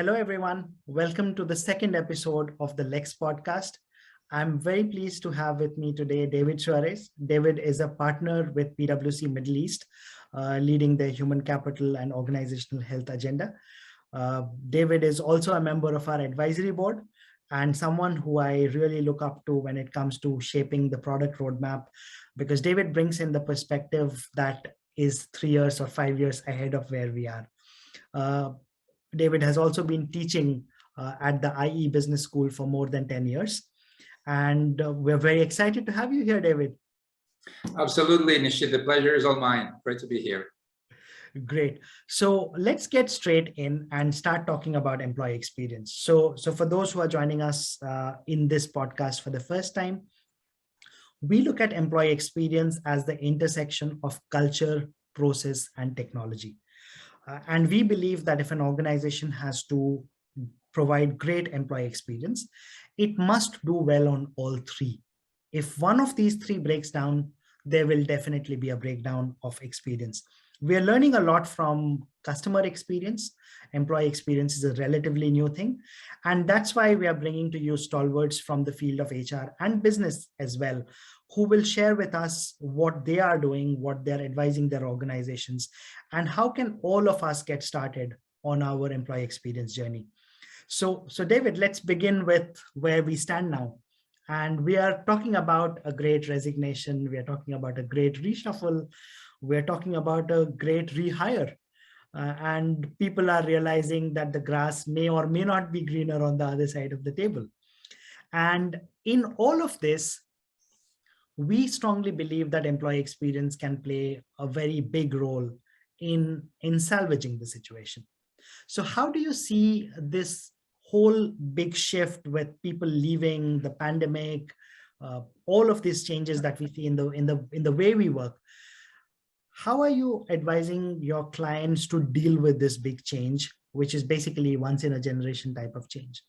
Hello, everyone. Welcome to the second episode of the LEX podcast. I'm very pleased to have with me today David Suarez. David is a partner with PwC Middle East, leading the human capital and organizational health agenda. David is also a member of our advisory board and someone who I really look up to when it comes to shaping the product roadmap, because David brings in the perspective that is 3 years or 5 years ahead of where we are. David has also been teaching at the IE Business School for more than 10 years. And we're very excited to have you here, David. Absolutely, Nishit. The pleasure is all mine. Great to be here. Great. So let's get straight in and start talking about employee experience. So for those who are joining us in this podcast for the first time, we look at employee experience as the intersection of culture, process, and technology. And we believe that if an organization has to provide great employee experience, it must do well on all three. If one of these three breaks down, there will definitely be a breakdown of experience. We are learning a lot from customer experience. Employee experience is a relatively new thing. And that's why we are bringing to you stalwarts from the field of HR and business as well, who will share with us what they are doing, what they're advising their organizations, and how can all of us get started on our employee experience journey. So David, let's begin with where we stand now. And we are talking about a great resignation. We are talking about a great reshuffle. We're talking about a great rehire. And people are realizing that the grass may or may not be greener on the other side of the table. And in all of this, we strongly believe that employee experience can play a very big role in salvaging the situation. So how do you see this whole big shift with people leaving, the pandemic, all of these changes that we see in the way we work? How are you advising your clients to deal with this big change, which is basically once in a generation type of change?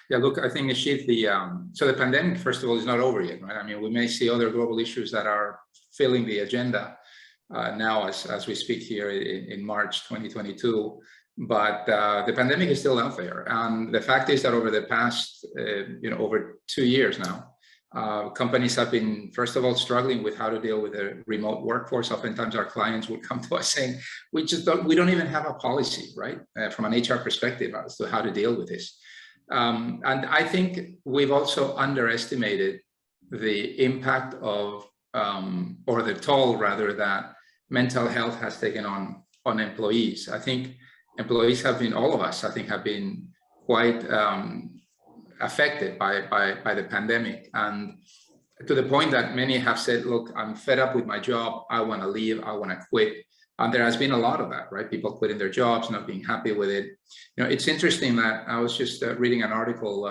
Yeah, look, I think Nishit, the pandemic, first of all, is not over yet, right? I mean, we may see other global issues that are filling the agenda now as we speak here in March 2022. But the pandemic is still out there. And the fact is that over the past, over 2 years now, companies have been, first of all, struggling with how to deal with a remote workforce. Oftentimes our clients would come to us saying, we don't even have a policy, right? From an HR perspective as to how to deal with this. And I think we've also underestimated the impact of, or the toll rather, that mental health has taken on employees. I think employees have been, all of us, I think, have been quite affected by the pandemic. And to the point that many have said, look, I'm fed up with my job. I want to leave. I want to quit. And there has been a lot of that, right? People quitting their jobs, not being happy with it. It's interesting that I was just reading an article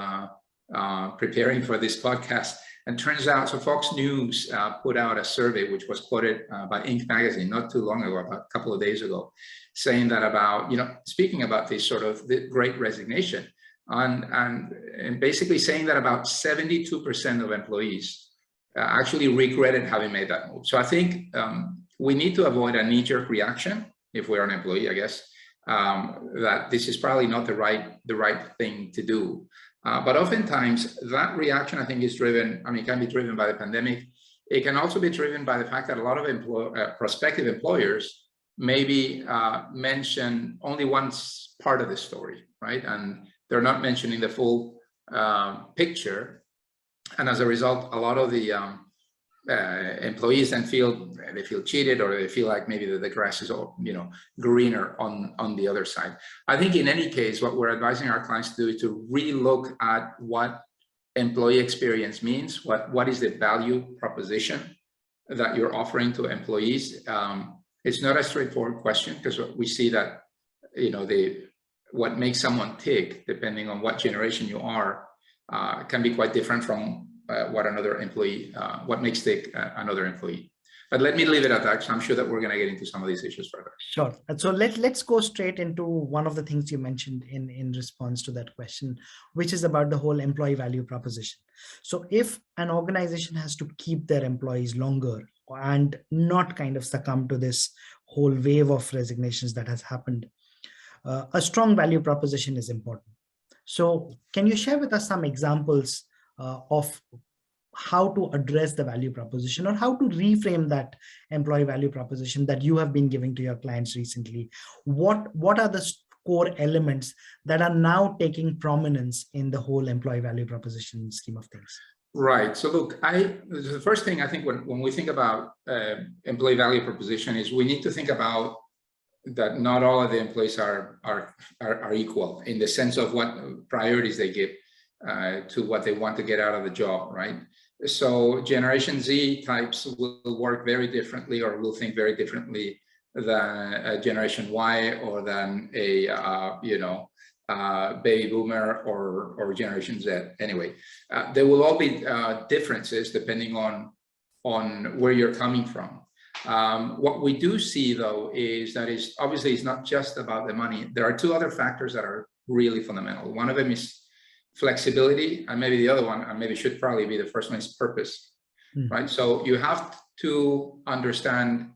preparing for this podcast, and turns out, so Fox News put out a survey, which was quoted by Inc. magazine not too long ago, about a couple of days ago, saying that about, speaking about this sort of the great resignation, and basically saying that about 72% of employees actually regretted having made that move. So I think we need to avoid a knee-jerk reaction if we're an employee, I guess, that this is probably not the right thing to do. But oftentimes that reaction, I think, is driven, can be driven by the pandemic. It can also be driven by the fact that a lot of prospective employers maybe mention only one part of the story, right? And they're not mentioning the full picture. And as a result, a lot of the employees then feel cheated, or they feel like maybe the grass is greener on the other side. I think in any case, what we're advising our clients to do is to relook at what employee experience means, what is the value proposition that you're offering to employees. It's not a straightforward question, because we see that what makes someone tick, depending on what generation you are, can be quite different from what makes tick another employee. But let me leave it at that, because I'm sure that we're going to get into some of these issues further. Sure. So let's go straight into one of the things you mentioned in response to that question, which is about the whole employee value proposition. So if an organization has to keep their employees longer and not kind of succumb to this whole wave of resignations that has happened, a strong value proposition is important. So can you share with us some examples of how to address the value proposition, or how to reframe that employee value proposition that you have been giving to your clients recently? What are the core elements that are now taking prominence in the whole employee value proposition scheme of things? Right. So look, the first thing I think when we think about employee value proposition is we need to think about that not all of the employees are equal in the sense of what priorities they give to what they want to get out of the job, right? So Generation Z types will work very differently, or will think very differently than a Generation Y, or than a baby boomer or Generation Z. Anyway, there will all be differences depending on where you're coming from. What we do see, though, is that obviously it's not just about the money. There are two other factors that are really fundamental. One of them is flexibility, and maybe the other one, and maybe should probably be the first one, is purpose, right? So you have to understand,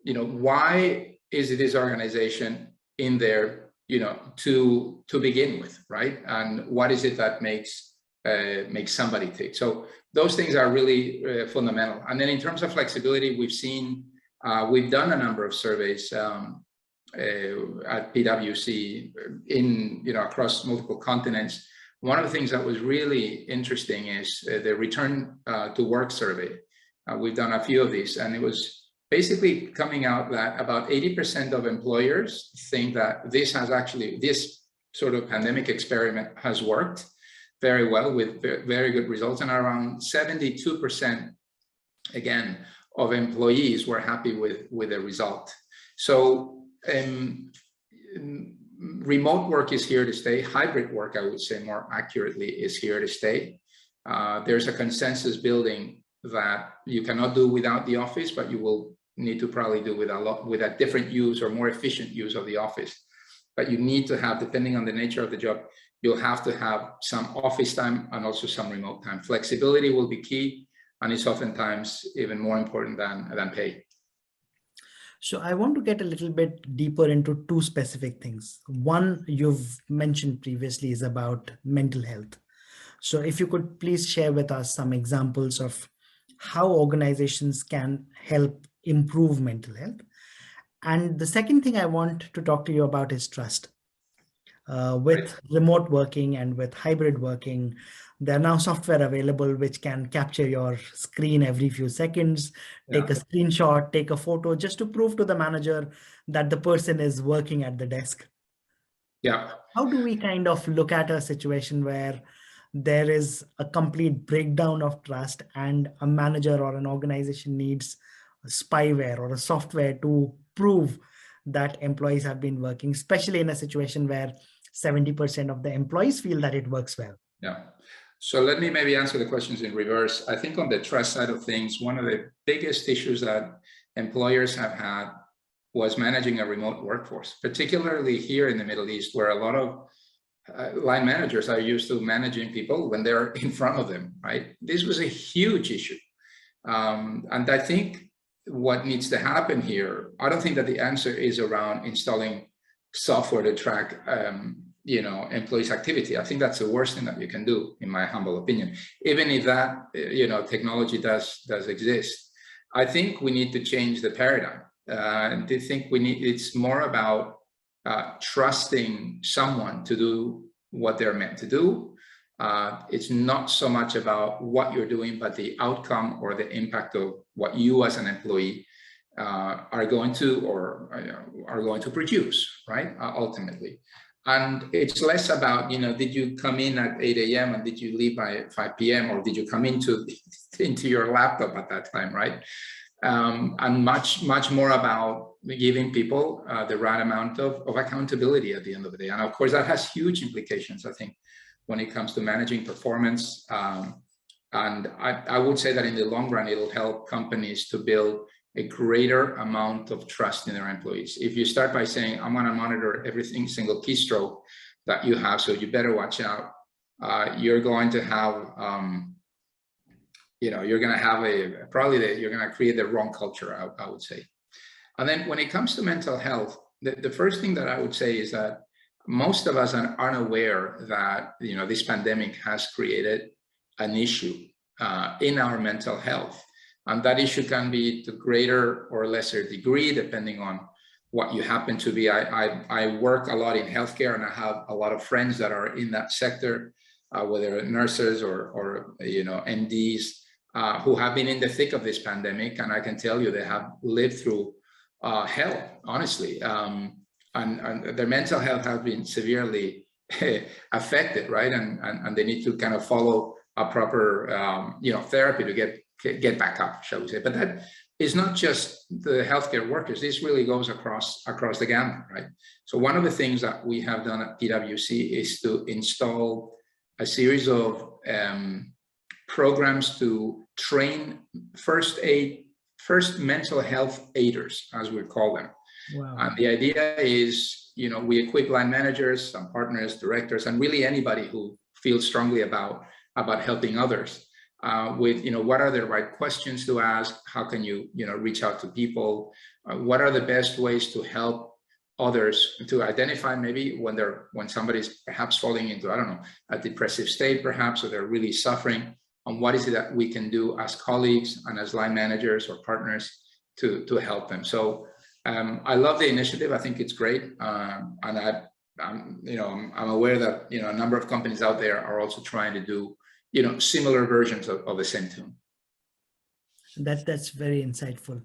why is this organization in there, to begin with, right? And what is it that makes somebody tick? So those things are really fundamental. And then in terms of flexibility, we've done a number of surveys at PwC across multiple continents. One of the things that was really interesting is the return to work survey. We've done a few of these, and it was basically coming out that about 80% of employers think that this sort of pandemic experiment has worked very well, with very good results, and around 72%, again, of employees were happy with the result. So remote work is here to stay. Hybrid work, I would say more accurately, is here to stay. There's a consensus building that you cannot do without the office, but you will need to probably do with a different use or more efficient use of the office. But you need to have, depending on the nature of the job, you'll have to have some office time and also some remote time. Flexibility will be key, and it's oftentimes even more important than pay. So I want to get a little bit deeper into two specific things. One you've mentioned previously is about mental health. So if you could please share with us some examples of how organizations can help improve mental health. And the second thing I want to talk to you about is trust. With remote working and with hybrid working, there are now software available which can capture your screen every few seconds, take a screenshot, take a photo, just to prove to the manager that the person is working at the desk. Yeah. How do we kind of look at a situation where there is a complete breakdown of trust, and a manager or an organization needs spyware or a software to prove that employees have been working, especially in a situation where 70% of the employees feel that it works well? Yeah. So let me maybe answer the questions in reverse. I think on the trust side of things, one of the biggest issues that employers have had was managing a remote workforce, particularly here in the Middle East, where a lot of line managers are used to managing people when they're in front of them, right? This was a huge issue. And I think what needs to happen here, I don't think that the answer is around installing software to track employees' activity. I think that's the worst thing that you can do, in my humble opinion, even if that technology does exist. I think we need to change the paradigm. I think it's more about trusting someone to do what they're meant to do. It's not so much about what you're doing, but the outcome or the impact of what you as an employee are going to produce, right? Ultimately. And it's less about, did you come in at 8 a.m. and did you leave by 5 p.m. or did you come into your laptop at that time, right? And much more about giving people the right amount of accountability at the end of the day. And of course, that has huge implications, I think, when it comes to managing performance. And I would say that in the long run, it'll help companies to build a greater amount of trust in their employees. If you start by saying, I'm going to monitor every single keystroke that you have, so you better watch out, you're going to have, you're going to have you're going to create the wrong culture, I would say. And then when it comes to mental health, the first thing that I would say is that most of us are unaware that, you know, this pandemic has created an issue in our mental health. And that issue can be to greater or lesser degree, depending on what you happen to be. I work a lot in healthcare, and I have a lot of friends that are in that sector, whether nurses or you know, MDs, who have been in the thick of this pandemic. And I can tell you they have lived through hell, honestly. And their mental health has been severely affected, right? And they need to kind of follow a proper, you know, therapy to get back up, shall we say. But that is not just the healthcare workers. This really goes across the gamut, right? So one of the things that we have done at PwC is to install a series of programs to train first mental health aiders, as we call them. Wow. And the idea is, you know, we equip line managers, some partners, directors, and really anybody who feels strongly about helping others with, you know, what are the right questions to ask? How can you, you know, reach out to people? What are the best ways to help others to identify maybe when somebody's perhaps falling into, I don't know, a depressive state perhaps, or they're really suffering, and what is it that we can do as colleagues and as line managers or partners to help them. So I love the initiative. I think it's great. And I'm aware that, you know, a number of companies out there are also trying to do, you know, similar versions of the same tune. That's very insightful.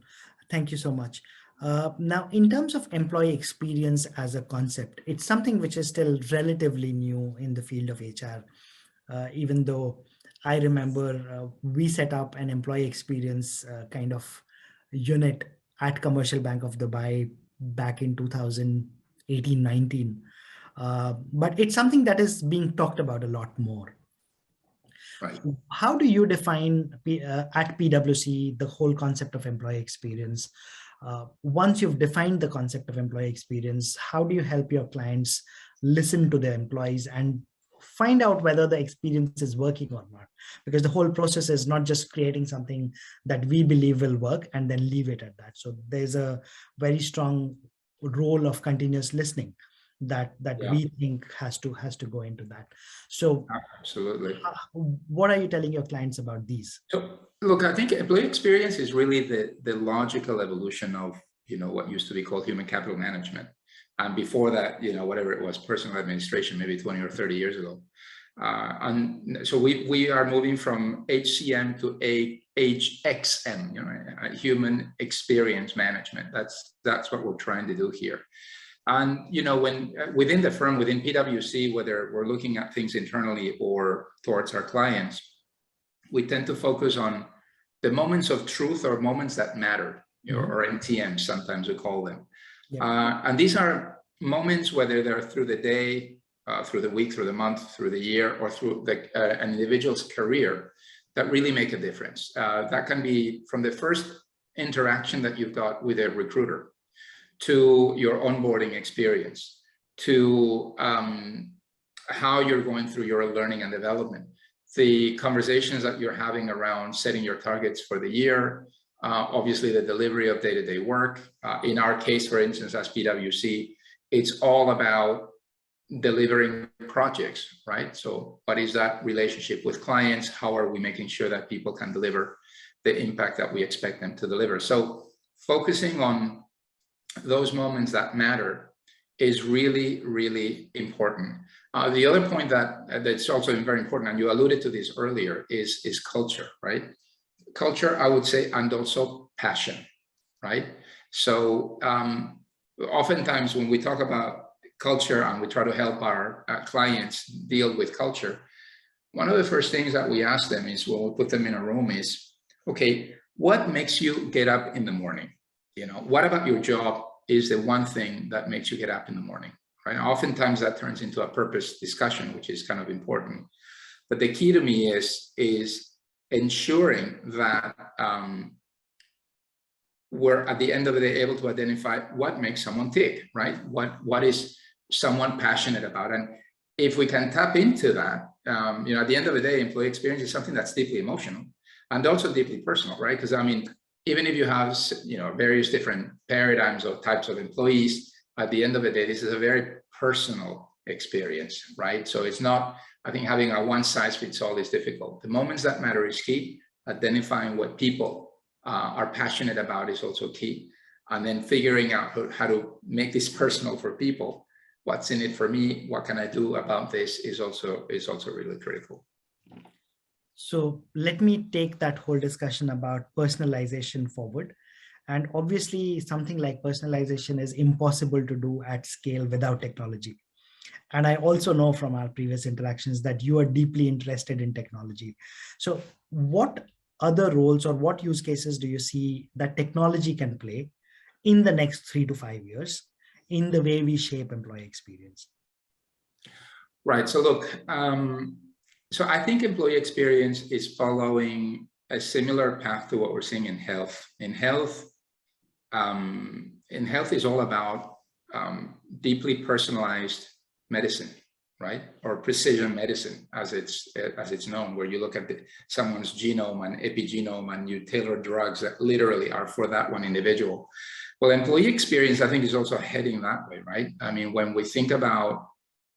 Thank you so much. Now, in terms of employee experience as a concept, it's something which is still relatively new in the field of HR, even though I remember we set up an employee experience kind of unit at Commercial Bank of Dubai back in 2018-19. But it's something that is being talked about a lot more. Right. How do you define at PwC the whole concept of employee experience? Once you've defined the concept of employee experience, how do you help your clients listen to their employees and find out whether the experience is working or not? Because the whole process is not just creating something that we believe will work and then leave it at that. So there's a very strong role of continuous listening that yeah, we think has to go into that. So absolutely. What are you telling your clients about these? So look, I think employee experience is really the logical evolution of, you know, what used to be called human capital management. And before that, you know, whatever it was, personal administration, maybe 20 or 30 years ago. And so we are moving from HCM to HXM, you know, human experience management. That's what we're trying to do here. And, you know, when within the firm, within PwC, whether we're looking at things internally or towards our clients, we tend to focus on the moments of truth or moments that matter, you know, or MTMs, sometimes we call them. Yeah. And these are moments, whether they're through the day, through the week, through the month, through the year, or through an individual's career, that really make a difference. That can be from the first interaction that you've got with a recruiter, to your onboarding experience, to how you're going through your learning and development, the conversations that you're having around setting your targets for the year, obviously the delivery of day-to-day work. In our case, for instance, as PwC, it's all about delivering projects, right? So what is that relationship with clients? How are we making sure that people can deliver the impact that we expect them to deliver? So focusing on those moments that matter is really, really important. The other point that's also very important, and you alluded to this earlier, is culture, right? Culture, I would say, and also passion, right? So oftentimes when we talk about culture and we try to help our clients deal with culture, one of the first things that we ask them is, when we put them in a room, is, okay, what makes you get up in the morning? You know, what about your job is the one thing that makes you get up in the morning, right? Oftentimes that turns into a purpose discussion, which is kind of important. But the key to me is ensuring that we're at the end of the day able to identify what makes someone tick, right? What is someone passionate about? And if we can tap into that, you know, at the end of the day, employee experience is something that's deeply emotional and also deeply personal, right? Because I mean, even if you have, you know, various different paradigms or types of employees, at the end of the day, this is a very personal experience, right? So it's not, I think having a one size fits all is difficult. The moments that matter is key. Identifying what people are passionate about is also key. And then figuring out how to make this personal for people. What's in it for me? What can I do about this is also really critical. So let me take that whole discussion about personalization forward. And obviously, something like personalization is impossible to do at scale without technology. And I also know from our previous interactions that you are deeply interested in technology. So what other roles or what use cases do you see that technology can play in the next 3 to 5 years in the way we shape employee experience? Right. So look, so I think employee experience is following a similar path to what we're seeing in health. In health is all about deeply personalized medicine, right? Or precision medicine, as it's known, where you look at someone's genome and epigenome and you tailor drugs that literally are for that one individual. Well, employee experience, I think, is also heading that way, right? I mean, when we think about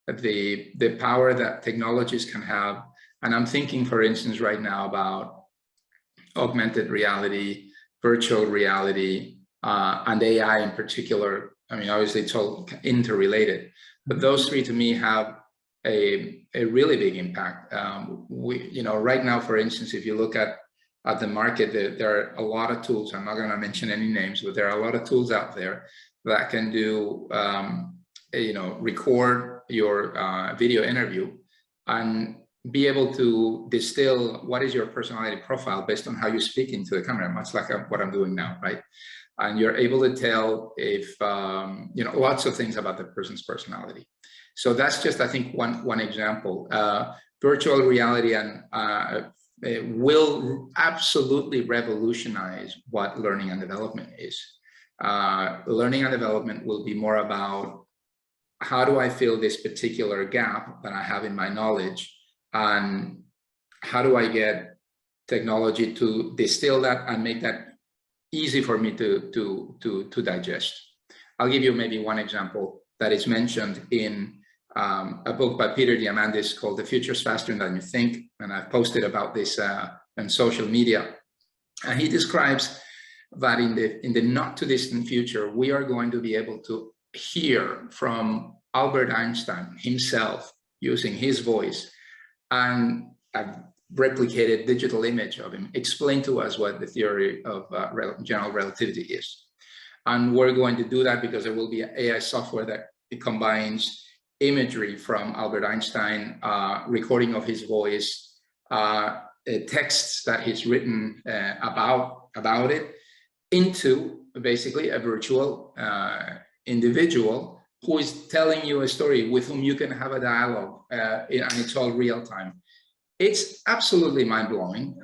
the power that technologies can have, and I'm thinking, for instance, right now about augmented reality, virtual reality, and AI in particular. I mean, obviously it's all interrelated, but those three to me have a really big impact. Right now, for instance, if you look at the market, there are a lot of tools. I'm not going to mention any names, but there are a lot of tools out there that can do, record your video interview and be able to distill what is your personality profile based on how you speak into the camera, much like what I'm doing now, right? And you're able to tell if, lots of things about the person's personality. So that's just, I think, one example. Virtual reality will absolutely revolutionize what learning and development is. Learning and development will be more about how do I fill this particular gap that I have in my knowledge, and how do I get technology to distill that and make that easy for me to digest. I'll give you maybe one example that is mentioned in a book by Peter Diamandis called The Future's Faster Than You Think, and I've posted about this on social media. And he describes that in the not too distant future, we are going to be able to hear from Albert Einstein himself using his voice and a replicated digital image of him explain to us what the theory of general relativity is. And we're going to do that because there will be AI software that combines imagery from Albert Einstein, recording of his voice, texts that he's written about it, into basically a virtual individual who is telling you a story with whom you can have a dialogue, and it's all real time. It's absolutely mind-blowing.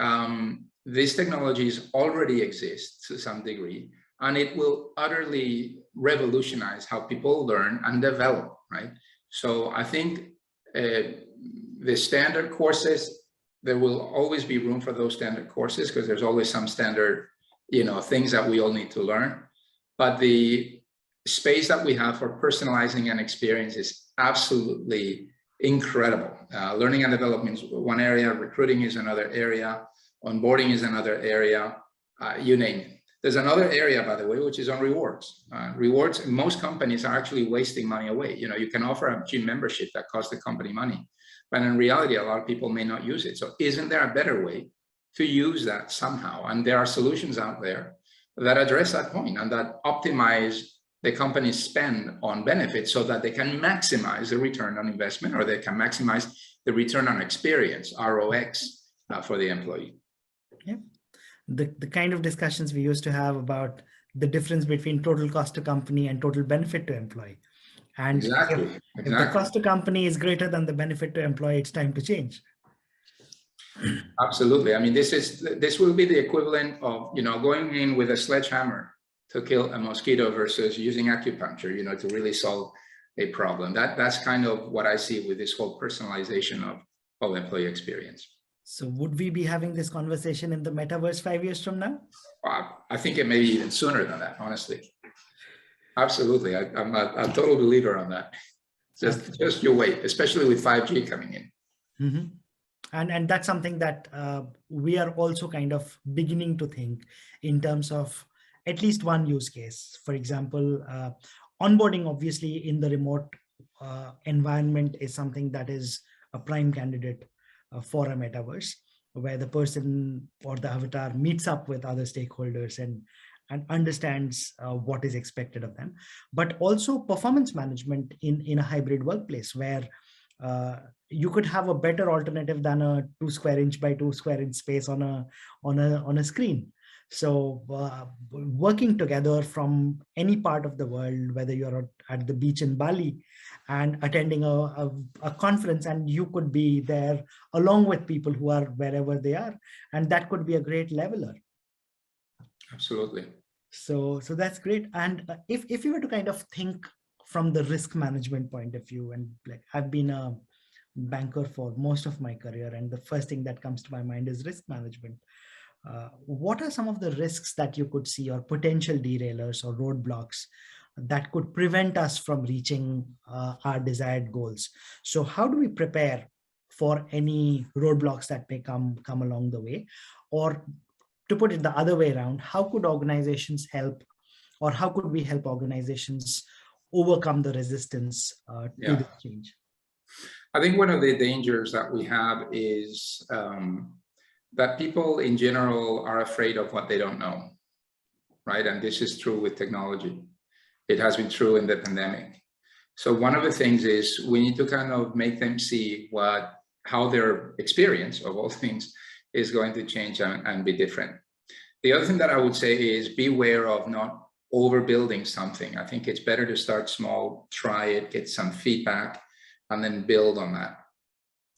These technologies already exist to some degree, and it will utterly revolutionize how people learn and develop, right? So I think the standard courses, there will always be room for those standard courses because there's always some standard, things that we all need to learn. But the space that we have for personalizing an experience is absolutely incredible. Learning and development is one area, recruiting is another area, onboarding is another area, you name it. There's another area, by the way, which is on rewards. Rewards, most companies are actually wasting money away. You can offer a gym membership that costs the company money, but in reality, a lot of people may not use it. So isn't there a better way to use that somehow? And there are solutions out there that address that point and that optimize the company's spend on benefits so that they can maximize the return on investment, or they can maximize the return on experience, ROX, for the employee. Yeah. The kind of discussions we used to have about the difference between total cost to company and total benefit to employee. And exactly. If the cost to company is greater than the benefit to employee, it's time to change. Absolutely. I mean, this will be the equivalent of, going in with a sledgehammer to kill a mosquito versus using acupuncture, to really solve a problem. That's kind of what I see with this whole personalization of employee experience. So would we be having this conversation in the metaverse 5 years from now? I think it may be even sooner than that, honestly. Absolutely. I'm a total believer on that. Just you wait, especially with 5G coming in. Mm-hmm. And that's something that we are also kind of beginning to think in terms of at least one use case. For example, onboarding obviously in the remote environment is something that is a prime candidate for a metaverse, where the person or the avatar meets up with other stakeholders and understands what is expected of them. But also performance management in a hybrid workplace, where uh, you could have a better alternative than a 2 square inch by 2 square inch space on a screen. So working together from any part of the world, whether you're at the beach in Bali and attending a conference, and you could be there along with people who are wherever they are, and that could be a great leveler. Absolutely. So that's great. And if you were to kind of think from the risk management point of view, and like I've been a banker for most of my career, and the first thing that comes to my mind is risk management. What are some of the risks that you could see, or potential derailers or roadblocks that could prevent us from reaching our desired goals? So how do we prepare for any roadblocks that may come along the way? Or to put it the other way around, how could organizations help, or how could we help organizations overcome the resistance to Yeah. this change? I think one of the dangers that we have is that people in general are afraid of what they don't know, right? And this is true with technology. It has been true in the pandemic. So one of the things is we need to kind of make them see how their experience of all things is going to change and be different. The other thing that I would say is beware of not overbuilding something. I think it's better to start small, try it, get some feedback, and then build on that.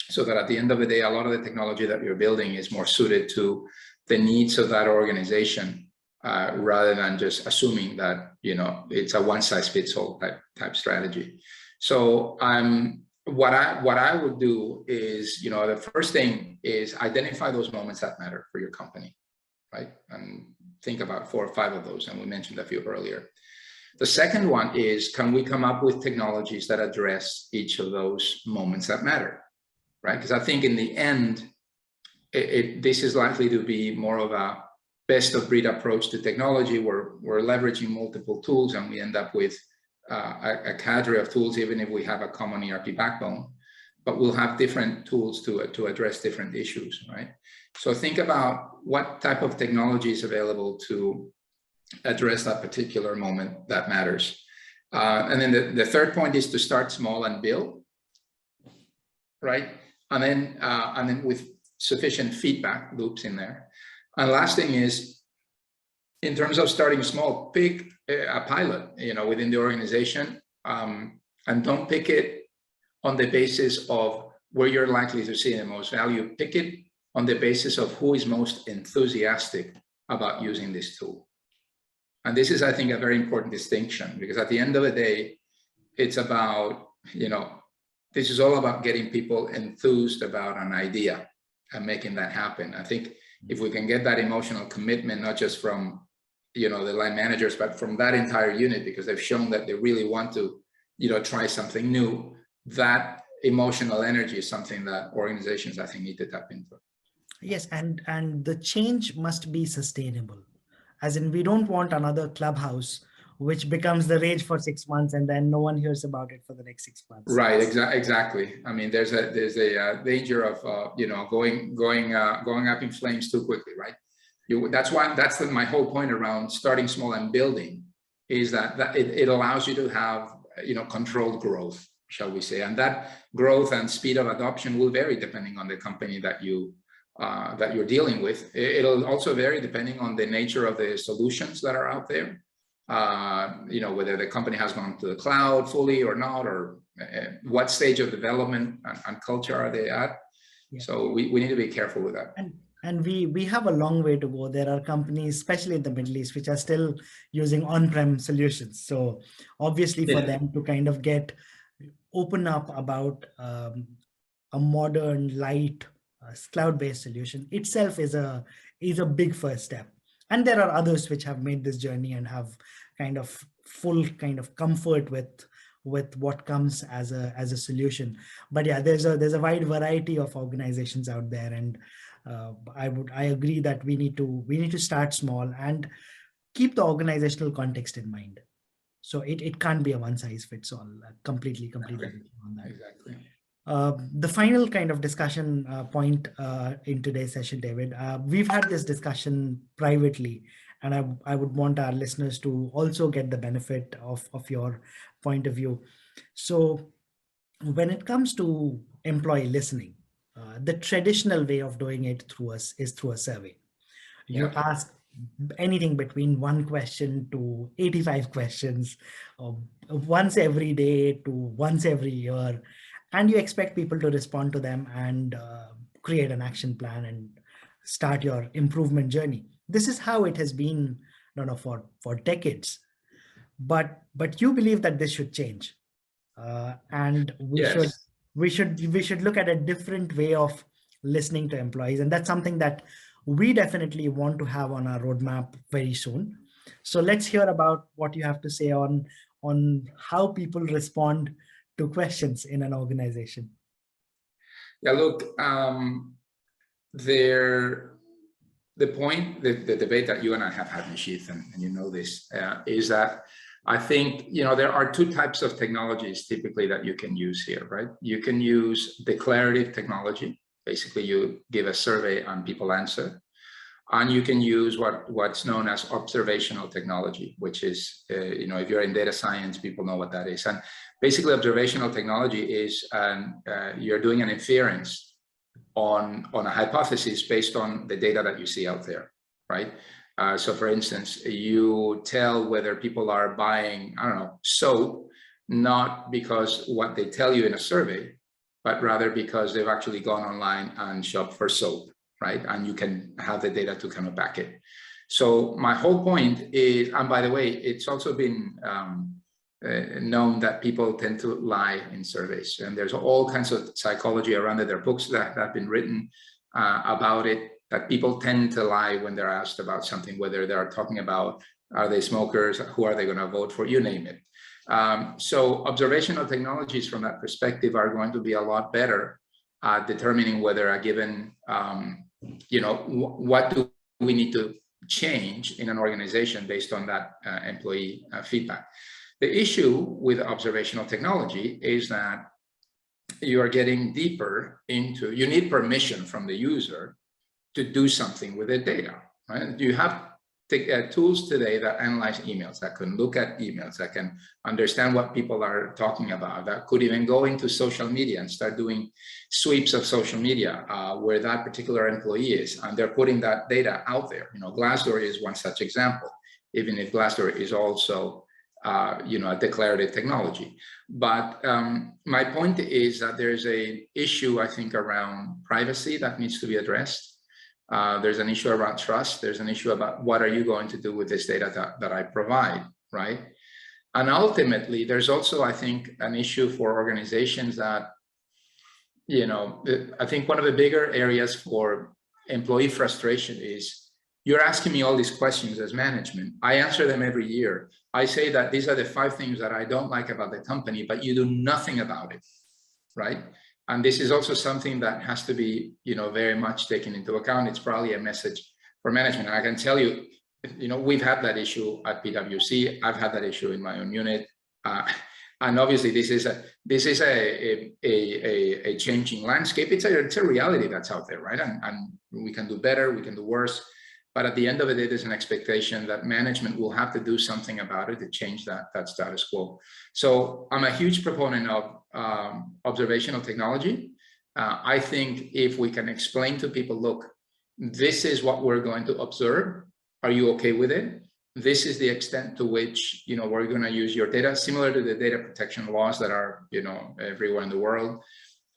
So that at the end of the day, a lot of the technology that you're building is more suited to the needs of that organization, rather than just assuming that, it's a one-size-fits-all type strategy. So what I would do is, the first thing is identify those moments that matter for your company, right? And think about 4 or 5 of those, and we mentioned a few earlier. The second one is, can we come up with technologies that address each of those moments that matter, right? Because I think in the end, this is likely to be more of a best of breed approach to technology, where we're leveraging multiple tools and we end up with a cadre of tools, even if we have a common ERP backbone, but we'll have different tools to address different issues, right? So think about what type of technology is available to address that particular moment that matters. And then the third point is to start small and build, right? And then with sufficient feedback loops in there. And last thing is, in terms of starting small, pick a pilot, within the organization, and don't pick it on the basis of where you're likely to see the most value. Pick it on the basis of who is most enthusiastic about using this tool. And this is, I think, a very important distinction, because at the end of the day, it's about, this is all about getting people enthused about an idea and making that happen. I think if we can get that emotional commitment, not just from, the line managers, but from that entire unit, because they've shown that they really want to, try something new, that emotional energy is something that organizations, I think, need to tap into. Yes, and the change must be sustainable. As in, we don't want another Clubhouse which becomes the rage for 6 months and then no one hears about it for the next 6 months. Right, exactly. I mean, there's a danger of going up in flames too quickly, right? That's my whole point around starting small and building, is that it allows you to have controlled growth, shall we say, and that growth and speed of adoption will vary depending on the company that you're dealing with. It'll also vary depending on the nature of the solutions that are out there. Whether the company has gone to the cloud fully or not, or what stage of development and culture are they at. Yeah. So we need to be careful with that. And we have a long way to go. There are companies, especially in the Middle East, which are still using on-prem solutions. So obviously for them to kind of open up about a modern, light, cloud-based solution itself is a big first step. And there are others which have made this journey and have kind of full kind of comfort with what comes as a solution. But yeah, there's a wide variety of organizations out there, and I agree that we need to start small and keep the organizational context in mind. So it can't be a one size fits all. Completely Exactly. with you on that. Exactly. The final kind of discussion point in today's session, David, we've had this discussion privately, and I would want our listeners to also get the benefit of your point of view. So when it comes to employee listening, the traditional way of doing it is through a survey. You Yeah. ask anything between one question to 85 questions, uh, once every day to once every year, and you expect people to respond to them and create an action plan and start your improvement journey. This is how it has been, for decades. But you believe that this should change, and we should Yes. we should look at a different way of listening to employees, and that's something that we definitely want to have on our roadmap very soon. So let's hear about what you have to say on how people respond to questions in an organization. Yeah. Look, there. The debate that you and I have had, Nishith, and you know this, is that I think, there are two types of technologies typically that you can use here, right? You can use declarative technology. Basically, you give a survey and people answer. And you can use what's known as observational technology, which is, if you're in data science, people know what that is. And basically, observational technology is you're doing an inference on a hypothesis based on the data that you see out there, right? So for instance, you tell whether people are buying, I don't know, soap, not because what they tell you in a survey, but rather because they've actually gone online and shopped for soap, right? And you can have the data to kind of back it. So my whole point is, and by the way, it's also been known that people tend to lie in surveys, and there's all kinds of psychology around it. There are books that have been written about it, that people tend to lie when they're asked about something, whether they're talking about, are they smokers, who are they going to vote for, you name it. So observational technologies from that perspective are going to be a lot better at determining whether a given, what do we need to change in an organization based on that employee feedback. The issue with observational technology is that you are getting deeper into, you need permission from the user to do something with the data, right? You have tools today that analyze emails, that can look at emails, that can understand what people are talking about, that could even go into social media and start doing sweeps of social media where that particular employee is, and they're putting that data out there. Glassdoor is one such example, even if Glassdoor is also a declarative technology. But my point is that there's a issue, I think, around privacy that needs to be addressed. There's an issue around trust. There's an issue about what are you going to do with this data that I provide, right? And ultimately, there's also, I think, an issue for organizations that, I think one of the bigger areas for employee frustration is, you're asking me all these questions as management. I answer them every year. I say that these are the 5 things that I don't like about the company, but you do nothing about it, right? And this is also something that has to be, very much taken into account. It's probably a message for management. And I can tell you, we've had that issue at PwC. I've had that issue in my own unit. And obviously, this is a changing landscape. It's a reality that's out there, right? And we can do better, we can do worse. But at the end of the day, there's an expectation that management will have to do something about it to change that status quo. So I'm a huge proponent of observational technology. I think if we can explain to people, look, this is what we're going to observe. Are you okay with it? This is the extent to which, we're going to use your data, similar to the data protection laws that are, everywhere in the world.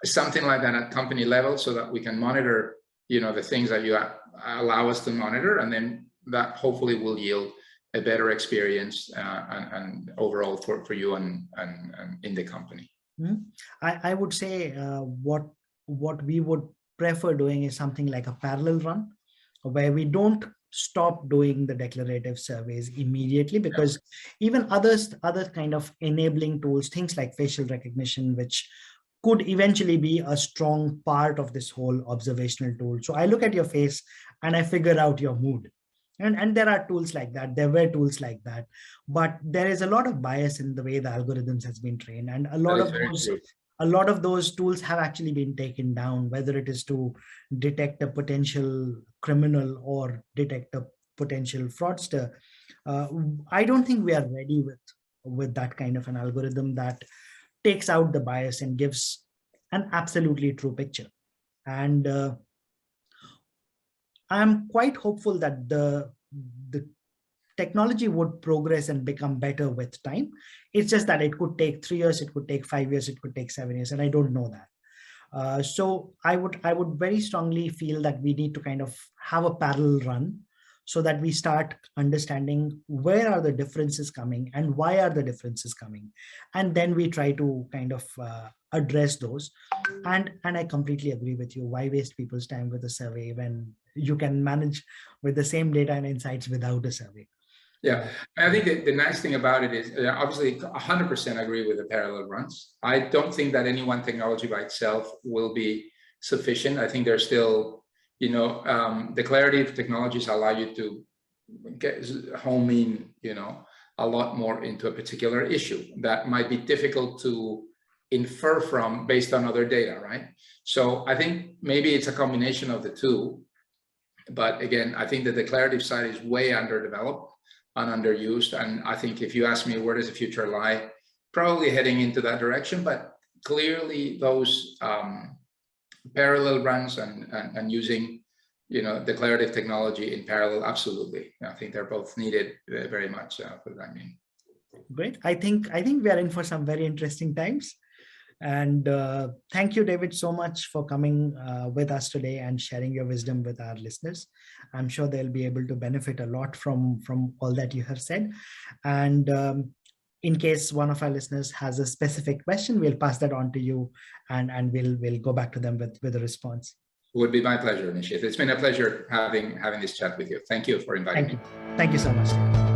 Something like that at company level, so that we can monitor, the things that you allow us to monitor, and then that hopefully will yield a better experience and overall for you and in the company. I would say what we would prefer doing is something like a parallel run, where we don't stop doing the declarative surveys immediately, because even other kind of enabling tools, things like facial recognition, which could eventually be a strong part of this whole observational tool. So I look at your face and I figure out your mood. And there are tools like that. There were tools like that. But there is a lot of bias in the way the algorithms has been trained. And That is very true. a lot of those tools have actually been taken down, whether it is to detect a potential criminal or detect a potential fraudster. I don't think we are ready with that kind of an algorithm that takes out the bias and gives an absolutely true picture. And I'm quite hopeful that the technology would progress and become better with time. It's just that it could take 3 years, it could take 5 years, it could take 7 years, and I don't know that. So I would very strongly feel that we need to kind of have a parallel run, so that we start understanding where are the differences coming and why are the differences coming, and then we try to kind of address those. And I completely agree with you. Why waste people's time with a survey when you can manage with the same data and insights without a survey? Yeah, I think that the nice thing about it is, obviously 100% agree with the parallel runs. I don't think that any one technology by itself will be sufficient. I think there's still, declarative technologies allow you to home in, a lot more into a particular issue that might be difficult to infer from based on other data, right? So I think maybe it's a combination of the two. But again, I think the declarative side is way underdeveloped and underused. And I think if you ask me, where does the future lie? Probably heading into that direction, but clearly those parallel runs and using, declarative technology in parallel, absolutely. I think they're both needed very much for that. Great. I think we are in for some very interesting times. And thank you, David, so much for coming with us today and sharing your wisdom with our listeners. I'm sure they'll be able to benefit a lot from all that you have said. And in case one of our listeners has a specific question, we'll pass that on to you, and we'll go back to them with a response. It would be my pleasure, Nishit. It's been a pleasure having this chat with you. Thank you for inviting me. Thank you so much, David.